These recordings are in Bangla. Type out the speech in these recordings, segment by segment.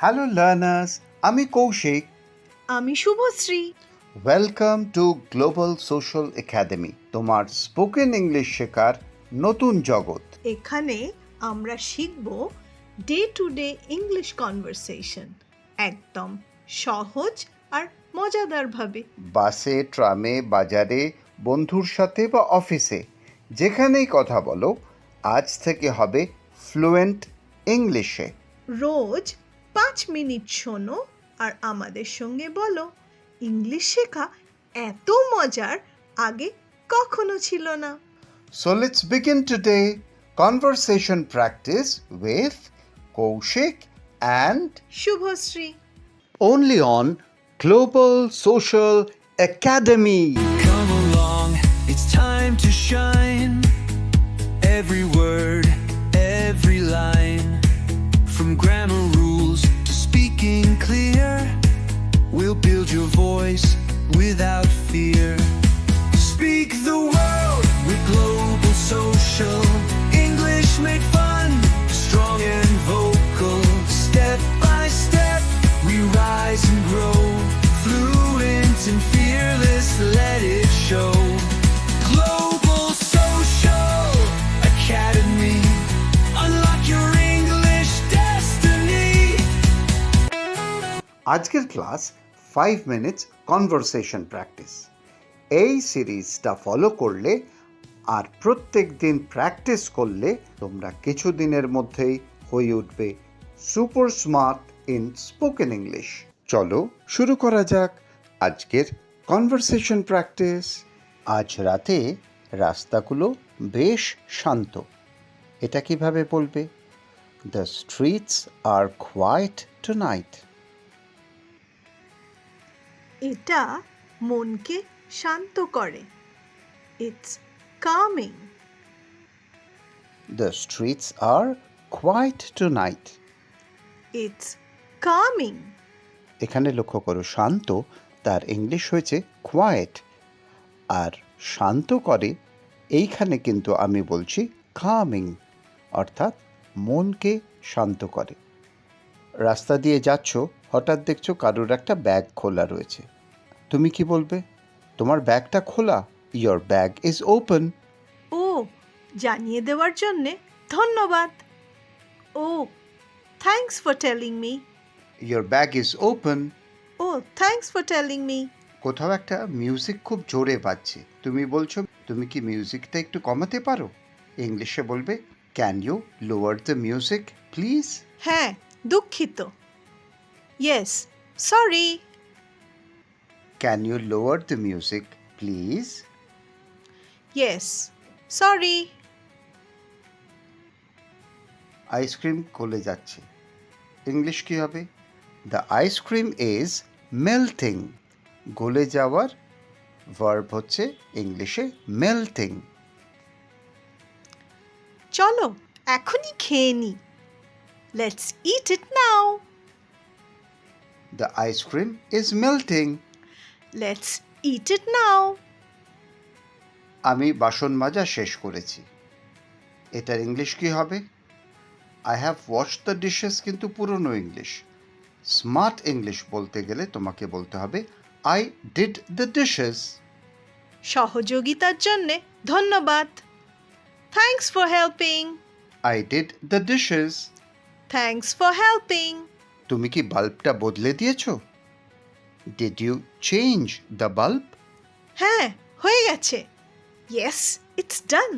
হ্যালো লার্নার্স, আমি কৌশিক। আমি Subhashree. Welcome to global social academy, তোমার স্পোকেন ইংলিশ শেখার নতুন জগৎ। এখানে আমরা শিখব day to day English conversation একদম সহজ আর মজাদারভাবে। বাসে, ট্রামে, বাজারে, বন্ধুর সাথে বা অফিসে, যেখানেই কথা বলো, আজ থেকে হবে ফ্লুয়েন্ট ইংলিশে। রোজ 5 মিনিট শোনো আর আমাদের সঙ্গে বলো। ইংলিশ শেখা এত মজার আগে কখনো ছিল না। So let's begin today conversation practice with Kaushik and Subhashree. only on Global Social Academy. Come along, it's time to shine. Every word, every line, from grammar rules to speaking clear, we'll build your voice without fear. Speak the word with Global Social English made fun, strong and vocal. Step by step, we rise and grow. Fluent and fearless, let it show. Global Social Academy. Unlock your English destiny. আজকের ক্লাস 5 মিনিটস কনভারসেশন প্র্যাকটিস। এই সিরিজটা ফলো করলে আর প্রত্যেক দিন প্র্যাকটিস করলে তোমরা কিছু দিনের মধ্যেই হয়ে উঠবে super smart in spoken English. চলো শুরু করা যাক আজকের কনভারসেশন প্র্যাকটিস। আজ রাতে রাস্তাগুলো বেশ শান্ত। এটা কিভাবে বলবে? The streets are quiet tonight. এটা মনকে শান্ত করে। It's coming. The streets are quiet tonight. It's coming. এখানে লক্ষ্য করো, শান্ত তার ইংলিশ হয়েছে কোয়াইট, আর শান্ত করে এইখানে কিন্তু আমি বলছি কামিং, অর্থাৎ মনকে শান্ত করে। রাস্তা দিয়ে যাচ্ছ, হঠাৎ দেখছো কারোর একটা ব্যাগ খোলা রয়েছে। তুমি কি বলবে? তোমার ব্যাগটা খোলা। Your bag is open. ও, জানিয়ে দেওয়ার জন্যে ধন্যবাদ। Oh, thanks for telling me. Your bag is open. Oh, thanks for telling me. কোথাও একটা মিউজিক খুব জোরে বাজছে, তুমি বলছো তুমি কি মিউজিকটা একটু কমাতে পারো? ইংলিশে বলবে can you lower the music please. হ্যাঁ, দুঃখিত। Yes, sorry. Can you lower the music please. Yes, sorry. Ice cream গলে যাচ্ছে, ইংলিশ কি হবে? The ice cream is melting. গলে যাওয়ার ভার্ব হচ্ছে ইংলিশে মেল্টিং। চলো এখনই খেয়ে নি। Let's eat it now. The ice cream is melting. Let's eat it now. আমি বাসন মাজা শেষ করেছি, এটার ইংলিশ কি হবে? I have washed the dishes কিন্তু পুরনো ইংলিশ। স্মার্ট ইংলিশ বলতে গেলে তোমাকে বলতে হবে আই ডিড দ্য ডিশেস। সহযোগিতার জন্যে ধন্যবাদ। Thanks for helping. I did the dishes. Thanks for helping. তুমি কি বাল্বটা বদলে দিয়েছো? Did you change the bulb? হ্যাঁ, হয়ে গেছে। Yes, it's done.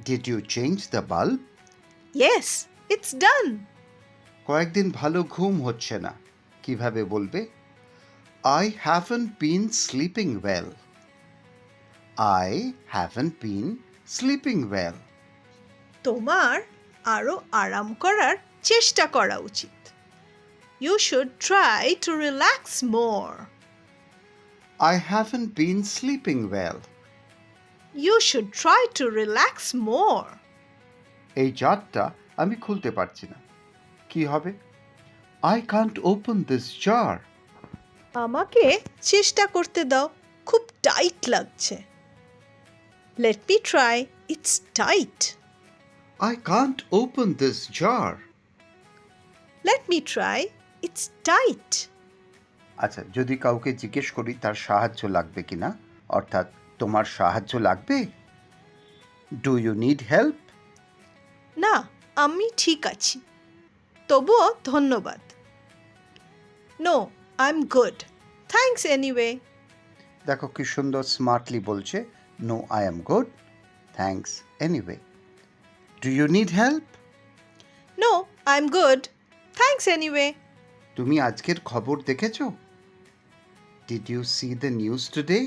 Did you change the bulb? Yes, it's done. কয়েকদিন ভালো ঘুম হচ্ছে না, কিভাবে বলবে? I haven't been sleeping well. I haven't been sleeping well. তোমার আরও আরাম করার চেষ্টা করা উচিত। You should try to relax more. I haven't been sleeping well. You should try to relax more. এই জারটা আমি খুলতে পারছি না, কি হবে? I can't open this jar. আমাকে চেষ্টা করতে দাও, খুব টাইট লাগছে। Let me try, it's tight. I can't open this jar. Let me try. It's tight. আচ্ছা, যদি কাউকে জিজ্ঞেস করি তার সাহায্য লাগবে কিনা, অর্থাৎ তোমার সাহায্য লাগবে, ডু ইউ নিড হেল্প? না, আমি ঠিক আছি। তবুও ধন্যবাদ। No, I am good. Thanks anyway. দেখো কি সুন্দর স্মার্টলি বলছে, no I am good, thanks anyway. Do you need help? No, I am good. Thanks anyway. তুমি আজকের খবর দেখেছো? Did you see the news today?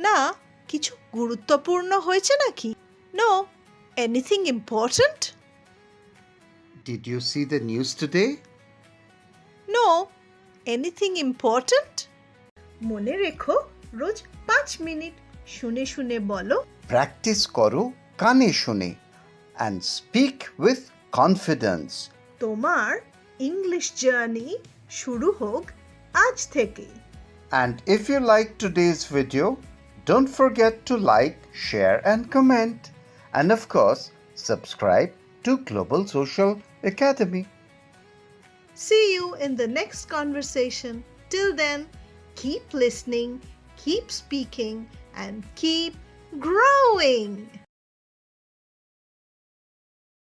না, কিছু গুরুত্বপূর্ণ হয়েছে নাকি? No, anything important? Did you see the news today? No, anything important? মনে রেখো, রোজ 5 মিনিট শুনে শুনে বলো। প্র্যাকটিস করো কানে শুনে, অ্যান্ড স্পিক উইথ কনফিডেন্স। তোমার ইংলিশ জার্নি শুরু হোক আজ থেকে। And if you like today's video, don't forget to like, share and comment. And of course, subscribe to Global Social Academy. See you in the next conversation. Till then, keep listening, keep speaking, and keep growing.